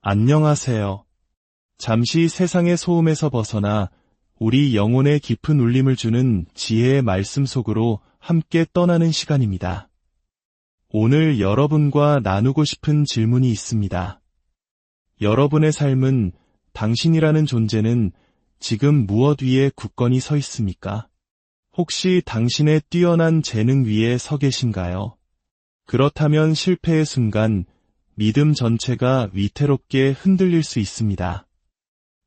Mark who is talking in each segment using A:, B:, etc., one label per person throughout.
A: 안녕하세요. 잠시 세상의 소음에서 벗어나 우리 영혼에 깊은 울림을 주는 지혜의 말씀 속으로 함께 떠나는 시간입니다. 오늘 여러분과 나누고 싶은 질문이 있습니다. 여러분의 삶은, 당신이라는 존재는 지금 무엇 위에 굳건히 서 있습니까? 혹시 당신의 뛰어난 재능 위에 서 계신가요? 그렇다면 실패의 순간 믿음 전체가 위태롭게 흔들릴 수 있습니다.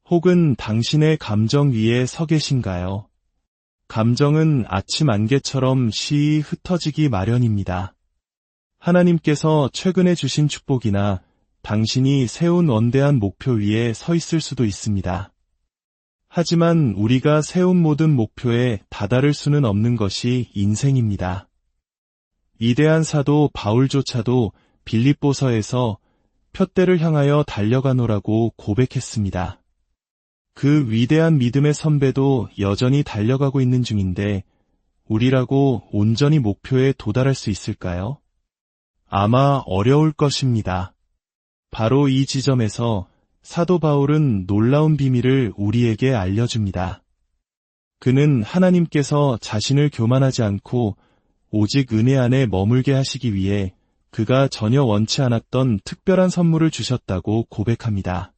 A: 혹은 당신의 감정 위에 서 계신가요? 감정은 아침 안개처럼 쉬이 흩어지기 마련입니다. 하나님께서 최근에 주신 축복이나 당신이 세운 원대한 목표 위에 서 있을 수도 있습니다. 하지만 우리가 세운 모든 목표에 다다를 수는 없는 것이 인생입니다. 위대한 사도 바울조차도 빌립보서에서 푯대를 향하여 달려가노라고 고백했습니다. 그 위대한 믿음의 선배도 여전히 달려가고 있는 중인데 우리라고 온전히 목표에 도달할 수 있을까요? 아마 어려울 것입니다. 바로 이 지점에서 사도 바울은 놀라운 비밀을 우리에게 알려줍니다. 그는 하나님께서 자신을 교만하지 않고 오직 은혜 안에 머물게 하시기 위해 그가 전혀 원치 않았던 특별한 선물을 주셨다고 고백합니다.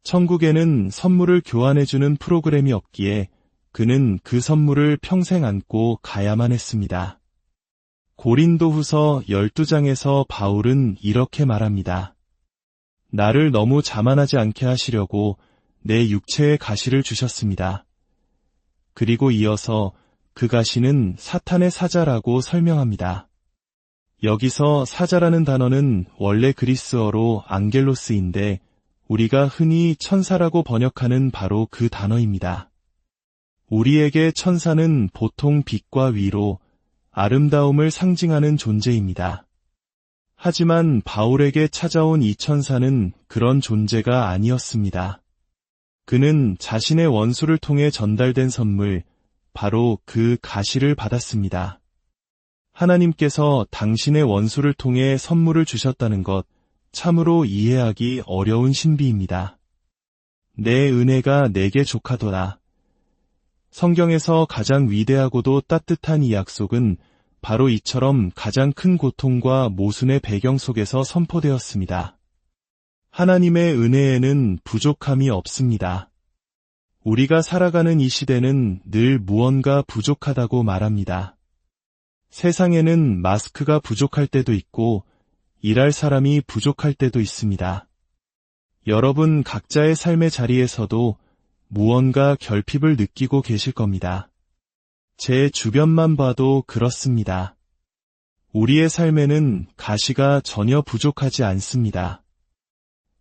A: 천국에는 선물을 교환해주는 프로그램이 없기에 그는 그 선물을 평생 안고 가야만 했습니다. 고린도후서 12장에서 바울은 이렇게 말합니다. 나를 너무 자만하지 않게 하시려고 내 육체의 가시를 주셨습니다. 그리고 이어서 그 가시는 사탄의 사자라고 설명합니다. 여기서 사자라는 단어는 원래 그리스어로 앙겔로스인데 우리가 흔히 천사라고 번역하는 바로 그 단어입니다. 우리에게 천사는 보통 빛과 위로, 아름다움을 상징하는 존재입니다. 하지만 바울에게 찾아온 이 천사는 그런 존재가 아니었습니다. 그는 자신의 원수를 통해 전달된 선물, 바로 그 가시를 받았습니다. 하나님께서 당신의 원수를 통해 선물을 주셨다는 것, 참으로 이해하기 어려운 신비입니다. 내 은혜가 내게 족하도다. 성경에서 가장 위대하고도 따뜻한 이 약속은 바로 이처럼 가장 큰 고통과 모순의 배경 속에서 선포되었습니다. 하나님의 은혜에는 부족함이 없습니다. 우리가 살아가는 이 시대는 늘 무언가 부족하다고 말합니다. 세상에는 마스크가 부족할 때도 있고 일할 사람이 부족할 때도 있습니다. 여러분 각자의 삶의 자리에서도 무언가 결핍을 느끼고 계실 겁니다. 제 주변만 봐도 그렇습니다. 우리의 삶에는 가시가 전혀 부족하지 않습니다.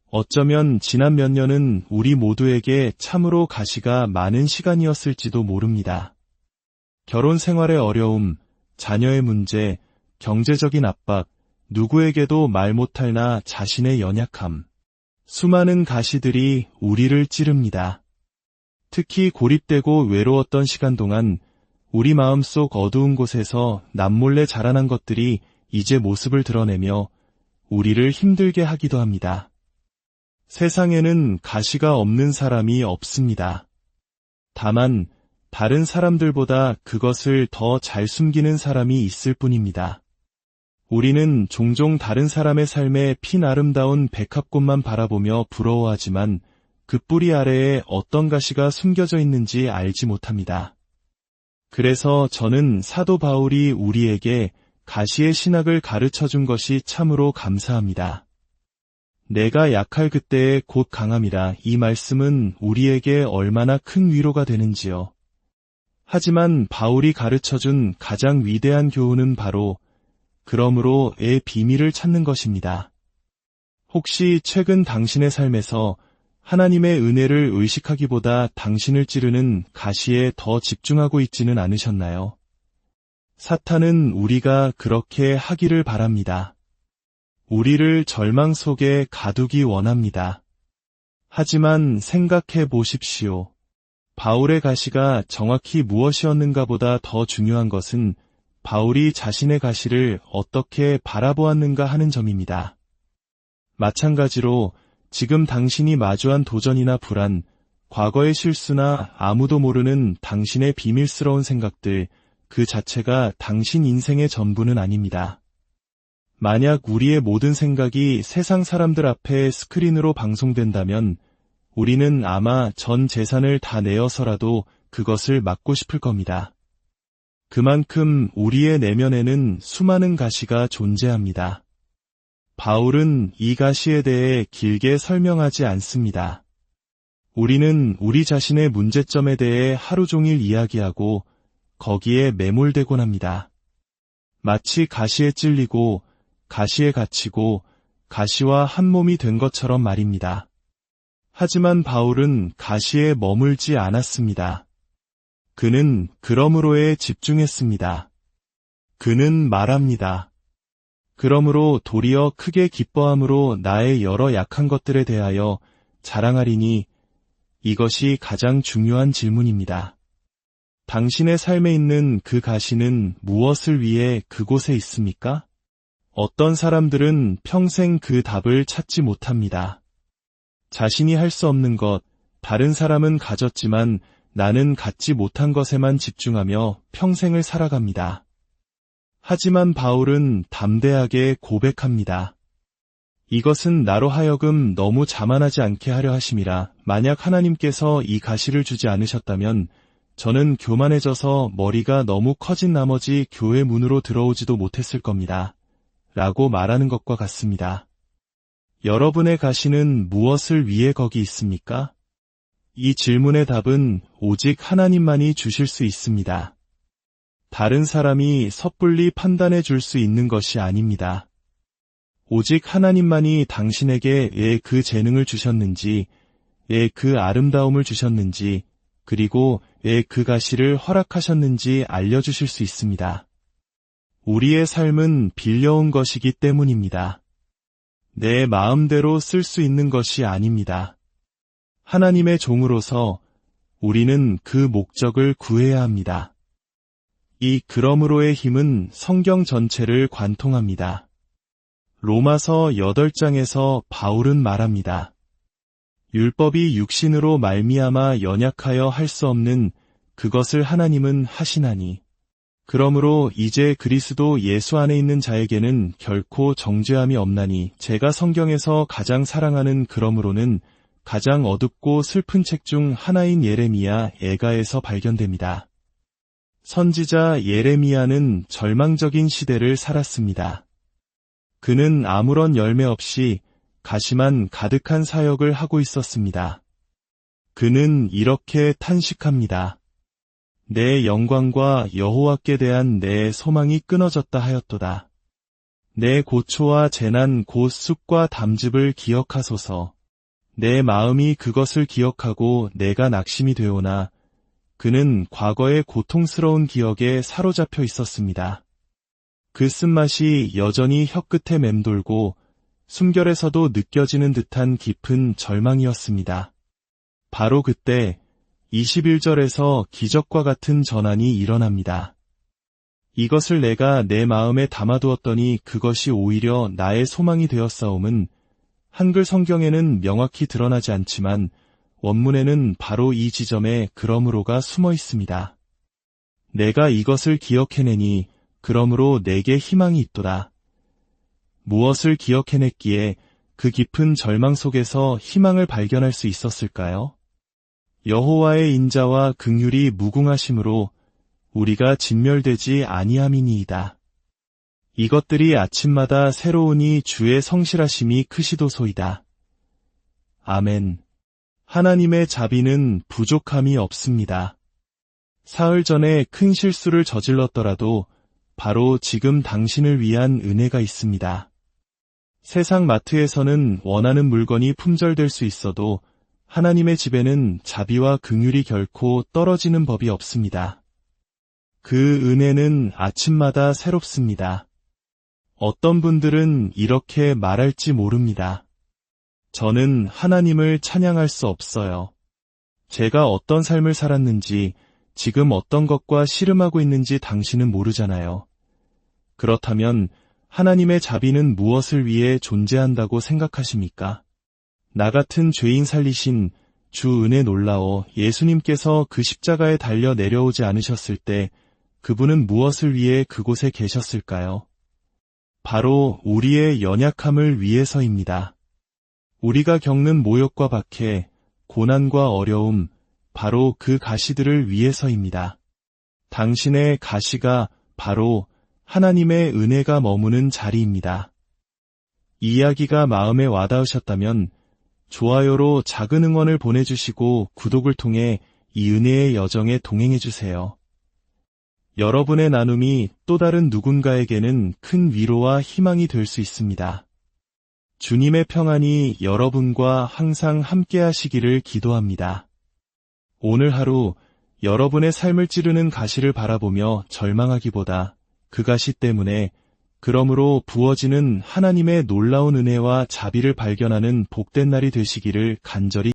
A: 어쩌면 지난 몇 년은 우리 모두에게 참으로 가시가 많은 시간이었을지도 모릅니다. 결혼 생활의 어려움, 자녀의 문제, 경제적인 압박, 누구에게도 말 못할 나 자신의 연약함. 수많은 가시들이 우리를 찌릅니다. 특히 고립되고 외로웠던 시간 동안 우리 마음속 어두운 곳에서 남몰래 자라난 것들이 이제 모습을 드러내며 우리를 힘들게 하기도 합니다. 세상에는 가시가 없는 사람이 없습니다. 다만 다른 사람들보다 그것을 더 잘 숨기는 사람이 있을 뿐입니다. 우리는 종종 다른 사람의 삶에 핀 아름다운 백합꽃만 바라보며 부러워하지만 그 뿌리 아래에 어떤 가시가 숨겨져 있는지 알지 못합니다. 그래서 저는 사도 바울이 우리에게 가시의 신학을 가르쳐준 것이 참으로 감사합니다. 내가 약할 그때에 곧 강함이라, 이 말씀은 우리에게 얼마나 큰 위로가 되는지요. 하지만 바울이 가르쳐준 가장 위대한 교훈은 바로 그러므로의 비밀을 찾는 것입니다. 혹시 최근 당신의 삶에서 하나님의 은혜를 의식하기보다 당신을 찌르는 가시에 더 집중하고 있지는 않으셨나요? 사탄은 우리가 그렇게 하기를 바랍니다. 우리를 절망 속에 가두기 원합니다. 하지만 생각해 보십시오. 바울의 가시가 정확히 무엇이었는가 보다 더 중요한 것은 바울이 자신의 가시를 어떻게 바라보았는가 하는 점입니다. 마찬가지로 지금 당신이 마주한 도전이나 불안, 과거의 실수나 아무도 모르는 당신의 비밀스러운 생각들, 그 자체가 당신 인생의 전부는 아닙니다. 만약 우리의 모든 생각이 세상 사람들 앞에 스크린으로 방송된다면 우리는 아마 전 재산을 다 내어서라도 그것을 막고 싶을 겁니다. 그만큼 우리의 내면에는 수많은 가시가 존재합니다. 바울은 이 가시에 대해 길게 설명하지 않습니다. 우리는 우리 자신의 문제점에 대해 하루 종일 이야기하고 거기에 매몰되곤 합니다. 마치 가시에 찔리고 가시에 갇히고 가시와 한 몸이 된 것처럼 말입니다. 하지만 바울은 가시에 머물지 않았습니다. 그는 그러므로에 집중했습니다. 그는 말합니다. 그러므로 도리어 크게 기뻐함으로 나의 여러 약한 것들에 대하여 자랑하리니 이것이 가장 중요한 질문입니다. 당신의 삶에 있는 그 가시는 무엇을 위해 그곳에 있습니까? 어떤 사람들은 평생 그 답을 찾지 못합니다. 자신이 할 수 없는 것, 다른 사람은 가졌지만 나는 갖지 못한 것에만 집중하며 평생을 살아갑니다. 하지만 바울은 담대하게 고백합니다. 이것은 나로 하여금 너무 자만하지 않게 하려 하심이라. 만약 하나님께서 이 가시를 주지 않으셨다면 저는 교만해져서 머리가 너무 커진 나머지 교회 문으로 들어오지도 못했을 겁니다. 라고 말하는 것과 같습니다. 여러분의 가시는 무엇을 위해 거기 있습니까? 이 질문의 답은 오직 하나님만이 주실 수 있습니다. 다른 사람이 섣불리 판단해 줄 수 있는 것이 아닙니다. 오직 하나님만이 당신에게 왜 그 재능을 주셨는지, 왜 그 아름다움을 주셨는지, 그리고 왜 그 가시를 허락하셨는지 알려주실 수 있습니다. 우리의 삶은 빌려온 것이기 때문입니다. 내 마음대로 쓸 수 있는 것이 아닙니다. 하나님의 종으로서 우리는 그 목적을 구해야 합니다. 이 그러므로의 힘은 성경 전체를 관통합니다. 로마서 8장에서 바울은 말합니다. 율법이 육신으로 말미암아 연약하여 할 수 없는 그것을 하나님은 하시나니. 그러므로 이제 그리스도 예수 안에 있는 자에게는 결코 정죄함이 없나니. 제가 성경에서 가장 사랑하는 그러므로는 가장 어둡고 슬픈 책 중 하나인 예레미야 애가에서 발견됩니다. 선지자 예레미야는 절망적인 시대를 살았습니다. 그는 아무런 열매 없이 가시만 가득한 사역을 하고 있었습니다. 그는 이렇게 탄식합니다. 내 영광과 여호와께 대한 내 소망이 끊어졌다 하였도다. 내 고초와 재난 곧 쑥과 담즙을 기억하소서. 내 마음이 그것을 기억하고 내가 낙심이 되오나 그는 과거의 고통스러운 기억에 사로잡혀 있었습니다. 그 쓴맛이 여전히 혀끝에 맴돌고 숨결에서도 느껴지는 듯한 깊은 절망이었습니다. 바로 그때 21절에서 기적과 같은 전환이 일어납니다. 이것을 내가 내 마음에 담아두었더니 그것이 오히려 나의 소망이 되었사옴은 한글 성경에는 명확히 드러나지 않지만 원문에는 바로 이 지점에 그러므로가 숨어 있습니다. 내가 이것을 기억해내니 그러므로 내게 희망이 있도다. 무엇을 기억해냈기에 그 깊은 절망 속에서 희망을 발견할 수 있었을까요? 여호와의 인자와 긍휼이 무궁하심으로 우리가 진멸되지 아니함이니이다. 이것들이 아침마다 새로우니 주의 성실하심이 크시도소이다. 아멘. 하나님의 자비는 부족함이 없습니다. 사흘 전에 큰 실수를 저질렀더라도 바로 지금 당신을 위한 은혜가 있습니다. 세상 마트에서는 원하는 물건이 품절될 수 있어도 하나님의 집에는 자비와 긍휼이 결코 떨어지는 법이 없습니다. 그 은혜는 아침마다 새롭습니다. 어떤 분들은 이렇게 말할지 모릅니다. 저는 하나님을 찬양할 수 없어요. 제가 어떤 삶을 살았는지, 지금 어떤 것과 씨름하고 있는지 당신은 모르잖아요. 그렇다면 하나님의 자비는 무엇을 위해 존재한다고 생각하십니까? 나 같은 죄인 살리신 주 은혜 놀라워 예수님께서 그 십자가에 달려 내려오지 않으셨을 때 그분은 무엇을 위해 그곳에 계셨을까요? 바로 우리의 연약함을 위해서입니다. 우리가 겪는 모욕과 박해, 고난과 어려움, 바로 그 가시들을 위해서입니다. 당신의 가시가 바로 하나님의 은혜가 머무는 자리입니다. 이 이야기가 마음에 와닿으셨다면 좋아요로 작은 응원을 보내주시고 구독을 통해 이 은혜의 여정에 동행해주세요. 여러분의 나눔이 또 다른 누군가에게는 큰 위로와 희망이 될 수 있습니다. 주님의 평안이 여러분과 항상 함께 하시기를 기도합니다. 오늘 하루 여러분의 삶을 찌르는 가시를 바라보며 절망하기보다 그 가시 때문에 그러므로 부어지는 하나님의 놀라운 은혜와 자비를 발견하는 복된 날이 되시기를 간절히